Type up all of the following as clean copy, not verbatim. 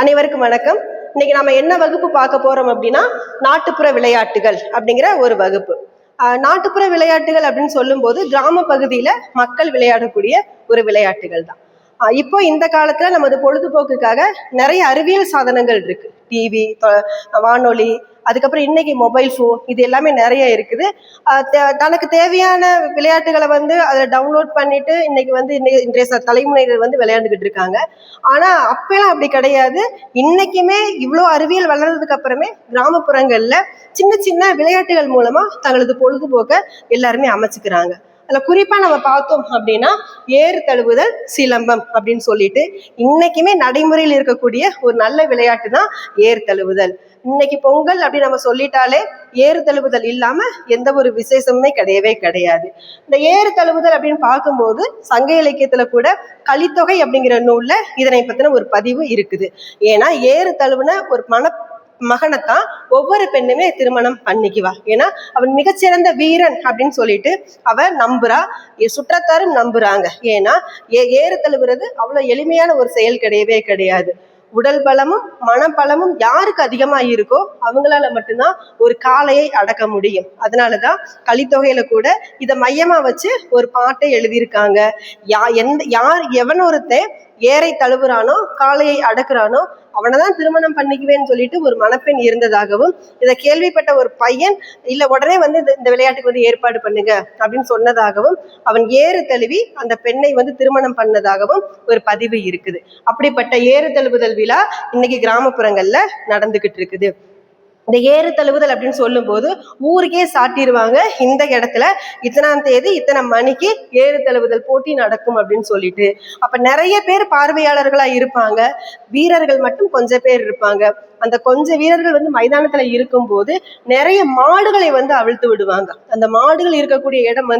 அனைவருக்கும் வணக்கம். இன்னைக்கு நம்ம என்ன வகுப்பு பார்க்க போறோம் அப்படின்னா, நாட்டுப்புற விளையாட்டுகள் அப்படிங்கிற ஒரு வகுப்பு. நாட்டுப்புற விளையாட்டுகள் அப்படின்னு சொல்லும் போது கிராம பகுதியில மக்கள் விளையாடக்கூடிய ஒரு விளையாட்டுகள் தான். இப்போ இந்த காலத்துல நமது பொழுதுபோக்குக்காக நிறைய அறிவியல் சாதனங்கள் இருக்கு. டிவி, வானொலி, அதுக்கப்புறம் இன்னைக்கு மொபைல் ஃபோன், இது எல்லாமே நிறைய இருக்குது. தனக்கு தேவையான விளையாட்டுகளை அதில் டவுன்லோட் பண்ணிட்டு இன்னைக்கு இன்றைய தலைமுறைகள் விளையாண்டுக்கிட்டு இருக்காங்க. ஆனா அப்பெல்லாம் அப்படி கிடையாது. இன்னைக்குமே இவ்வளோ அறிவியல் வளர்றதுக்கு அப்புறமே கிராமப்புறங்கள்ல சின்ன சின்ன விளையாட்டுகள் மூலமா தங்களது பொழுதுபோக்க எல்லாருமே அமைச்சுக்கிறாங்க. அதுல குறிப்பா நம்ம பார்த்தோம் அப்படின்னா ஏறு தழுவுதல், சிலம்பம் அப்படின்னு சொல்லிட்டு இன்னைக்குமே நடைமுறையில் இருக்கக்கூடிய ஒரு நல்ல விளையாட்டு தான் ஏறு தழுவுதல். இன்னைக்கு பொங்கல் அப்படி நம்ம சொல்லிட்டாலே ஏறு தழுவுதல் இல்லாம எந்த ஒரு விசேஷமுமே கிடையவே கிடையாது. இந்த ஏறு தழுவுதல் அப்படின்னு பார்க்கும்போது சங்க இலக்கியத்துல கூட கலித்தொகை அப்படிங்கிற நூல்ல இதனை பத்தின ஒரு பதிவு இருக்குது. ஏன்னா ஏறு தழுவுன ஒரு மகனைத்தான் ஒவ்வொரு பெண்ணுமே திருமணம் பண்ணிக்குவா. ஏன்னா அவன் மிகச்சிறந்த வீரன் அப்படின்னு சொல்லிட்டு அவ நம்புறா, சுற்றத்தாரும் நம்புறாங்க. ஏன்னா ஏறு தழுவுறது அவ்வளவு எளிமையான ஒரு செயல் கிடையவே கிடையாது. உடல் பலமும் மனப்பலமும் யாருக்கு அதிகமா இருக்கோ அவங்களால மட்டும்தான் ஒரு காளையை அடக்க முடியும். அதனாலதான் கலித்தொகையில கூட இதை மையமா வச்சு ஒரு பாட்டை எழுதியிருக்காங்க. யார் எவன் ஒருத்தன் ஏரை தழுவுறானோ காளையை அடக்குறானோ அவனைதான் திருமணம் பண்ணிக்குவேன்னு சொல்லிட்டு ஒரு மணப்பெண் இருந்ததாகவும், இதை கேள்விப்பட்ட ஒரு பையன் இல்ல உடனே இந்த விளையாட்டுக்கு ஏற்பாடு பண்ணுங்க அப்படின்னு சொன்னதாகவும், அவன் ஏறு தழுவி அந்த பெண்ணை திருமணம் பண்ணதாகவும் ஒரு பதிவு இருக்குது. அப்படிப்பட்ட ஏறு தழுவுதல் விழா இன்னைக்கு கிராமப்புறங்கள்ல நடந்துகிட்டு இருக்குது. இந்த ஏறு தழுவுதல் அப்படின்னு சொல்லும் போது ஊருக்கே சாட்டிடுவாங்க, இந்த இடத்துல இத்தனாம் தேதி இத்தனை மணிக்கு ஏறு தழுவுதல் போட்டி நடக்கும் அப்படின்னு சொல்லிட்டு. அப்ப நிறைய பேர் பார்வையாளர்களா இருப்பாங்க, வீரர்கள் மட்டும் கொஞ்சம் பேர் இருப்பாங்க. அந்த கொஞ்சம் வீரர்கள் மைதானத்துல இருக்கும் போது நிறைய மாடுகளை அவிழ்த்து விடுவாங்க. அந்த மாடுகள் இருக்கக்கூடிய இடம்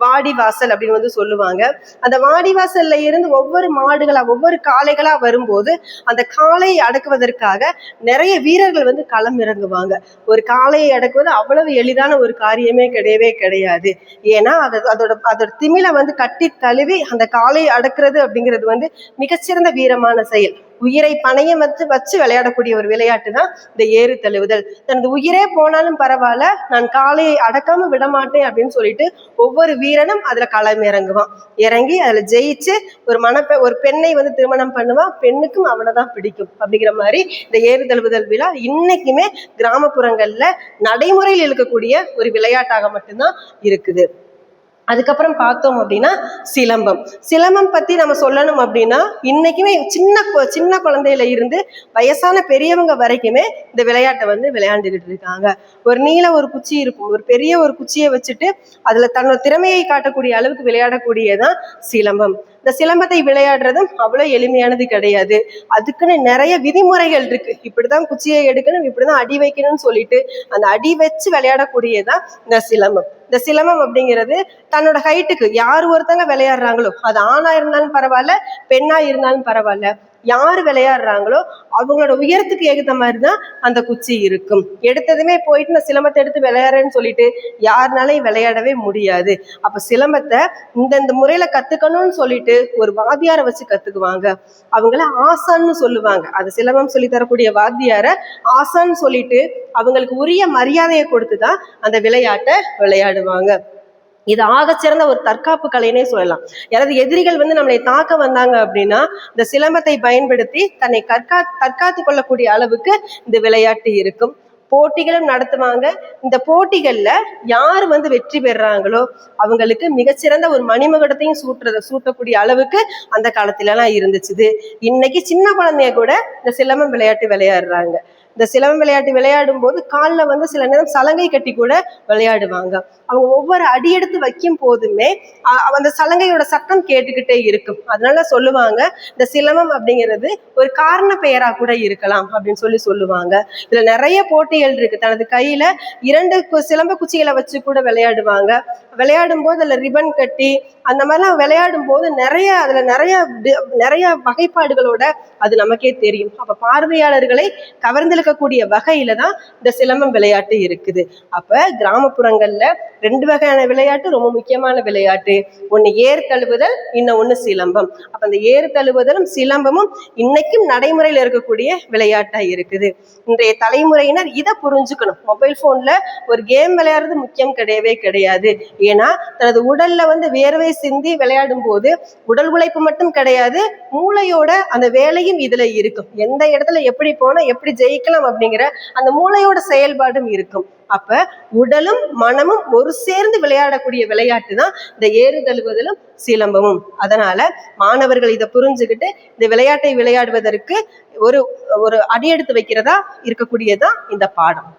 வாடி வாசல் அப்படின்னு சொல்லுவாங்க. அந்த வாடி வாசல்ல இருந்து ஒவ்வொரு மாடுகளா ஒவ்வொரு காளைகளா வரும்போது அந்த காளையை அடக்குவதற்காக நிறைய வீரர்கள் களம் இறங்குவாங்க. ஒரு காளையை அடக்குவது அவ்வளவு எளிதான ஒரு காரியமே கிடையவே கிடையாது. ஏன்னா அதோட திமிலை கட்டி தழுவி அந்த காளையை அடக்குறது அப்படிங்கிறது மிகச்சிறந்த வீரமான செயல். உயிரை பணையம் வச்சு விளையாடக்கூடிய ஒரு விளையாட்டு தான் இந்த ஏறு தழுவுதல். தனது உயிரே போனாலும் பரவாயில்ல, நான் காளையை அடக்காம விடமாட்டேன் அப்படின்னு சொல்லிட்டு ஒவ்வொரு வீரனும் அதுல களம் இறங்குவான். இறங்கி அதுல ஜெயிச்சு ஒரு பெண்ணை திருமணம் பண்ணுவான். பெண்ணுக்கும் அவனை தான் பிடிக்கும். அப்படிங்கிற மாதிரி இந்த ஏறு தழுவுதல் விழா இன்னைக்குமே கிராமப்புறங்கள்ல நடைமுறையில் இருக்கக்கூடிய ஒரு விளையாட்டாக மட்டும்தான் இருக்குது. அதுக்கப்புறம் பார்த்தோம் அப்படின்னா சிலம்பம் பத்தி நம்ம சொல்லணும் அப்படின்னா இன்னைக்குமே சின்ன குழந்தையில இருந்து வயசான பெரியவங்க வரைக்குமே இந்த விளையாட்டை விளையாண்டுகிட்டு இருக்காங்க. ஒரு ஒரு குச்சி இருக்கும், ஒரு பெரிய ஒரு குச்சியை வச்சுட்டு அதுல தன்னோட திறமையை காட்டக்கூடிய அளவுக்கு விளையாடக்கூடியதான் சிலம்பம். இந்த சிலம்பத்தை விளையாடுறதும் அவ்வளவு எளிமையானது கிடையாது. அதுக்குன்னு நிறைய விதிமுறைகள் இருக்கு. இப்படிதான் குச்சியை எடுக்கணும், இப்படிதான் அடி வைக்கணும்னு சொல்லிட்டு அந்த அடி வச்சு விளையாடக்கூடியதான் இந்த சிலம்பம். இந்த சிலம்பம் அப்படிங்கிறது தன்னோட ஹைட்டுக்கு யார் ஒருத்தங்க விளையாடுறாங்களோ, அது ஆணா இருந்தாலும் பரவாயில்ல, பெண்ணா இருந்தாலும் பரவாயில்ல, யார் விளையாடுறாங்களோ அவங்களோட உயரத்துக்கு ஏகுத்த மாதிரிதான் அந்த குச்சி இருக்கும். எடுத்ததுமே போயிட்டு நான் சிலம்பத்தை எடுத்து விளையாடுறேன்னு சொல்லிட்டு யாருனாலையும் விளையாடவே முடியாது. அப்ப சிலம்பத்தை இந்த முறையில கத்துக்கணும்னு சொல்லிட்டு ஒரு வாத்தியாரை வச்சு கத்துக்குவாங்க. அவங்கள ஆசான்னு சொல்லுவாங்க. அது சிலம்பம் சொல்லி தரக்கூடிய வாத்தியார ஆசான்னு சொல்லிட்டு அவங்களுக்கு உரிய மரியாதையை கொடுத்துதான் அந்த விளையாட்டை விளையாடுவாங்க. இது ஆகச்சிறந்த ஒரு தற்காப்பு கலைன்னே சொல்லலாம். யாராவது எதிரிகள் நம்மளை தாக்க வந்தாங்க அப்படின்னா இந்த சிலம்பத்தை பயன்படுத்தி தன்னை தற்காத்து கொள்ளக்கூடிய அளவுக்கு இந்த விளையாட்டு இருக்கும். போட்டிகளும் நடத்துவாங்க. இந்த போட்டிகள்ல யார் வெற்றி பெறாங்களோ அவங்களுக்கு மிகச்சிறந்த ஒரு மணிமகுடத்தையும் சூட்டக்கூடிய அளவுக்கு அந்த காலத்துல எல்லாம் இருந்துச்சு. இன்னைக்கு சின்ன குழந்தைய கூட இந்த சிலம்பம் விளையாட்டு விளையாடுறாங்க. இந்த சிலம்பம் விளையாட்டு விளையாடும் போது காலில் சில நேரம் சலங்கை கட்டி கூட விளையாடுவாங்க. அவங்க ஒவ்வொரு அடி எடுத்து வைக்கும் போதுமே அந்த சலங்கையோட சத்தம் கேட்டுக்கிட்டே இருக்கும். அதனால சொல்லுவாங்க இந்த சிலம்பம் அப்படிங்கிறது ஒரு காரண பெயரா கூட இருக்கலாம் அப்படின்னு சொல்லுவாங்க. இதுல நிறைய போட்டிகள் இருக்கு. தனது கையில 2 சிலம்ப குச்சிகளை வச்சு கூட விளையாடுவாங்க. விளையாடும் போது அதுல ரிபன் கட்டி அந்த மாதிரிலாம் விளையாடும் போது அதுல நிறைய வகைப்பாடுகளோட அது நமக்கே தெரியும். அப்ப பார்வையாளர்களை கவர்ந்து கொடுக்கக்கூடிய வகையில தான் இந்த சிலம்பம் விளையாட்டு இருக்குது. அப்ப கிராமப்புறங்கள்ல 2 வகையான விளையாட்டு ரொம்ப முக்கியமான விளையாட்டு. ஒண்ணு ஏர் தழுவுதல், இன்னொன்னு சிலம்பம். அப்ப அந்த ஏர் தழுவுதலும் சிலம்பமும் இன்னைக்கும் நடைமுறையில் இருக்கக்கூடிய விளையாட்டா இருக்குது. இன்றைய தலைமுறையினர் இதை புரிஞ்சுக்கணும். மொபைல் போன்ல ஒரு கேம் விளையாடுறது முக்கியம் கிடையவே கிடையாது. ஏன்னா தனது உடல்ல வேர்வை சிந்தி விளையாடும் போது உடல் உழைப்பு மட்டும் கிடையாது, மூளையோட அந்த வேலையும் இதுல இருக்கும். எந்த இடத்துல எப்படி போனா எப்படி ஜெயிக்கலாம் அப்படிங்கிற அந்த மூளையோட செயல்பாடும் இருக்கும். அப்ப உடலும் மனமும் ஒரு சேர்ந்து விளையாடக்கூடிய விளையாட்டு தான் இந்த ஏறு தழுவுதலும் சிலம்பமும். அதனால மாணவர்கள் இதை புரிஞ்சுக்கிட்டு இந்த விளையாட்டை விளையாடுவதற்கு ஒரு அடியெடுத்து வைக்கிறதா இருக்கக்கூடியதான் இந்த பாடம்.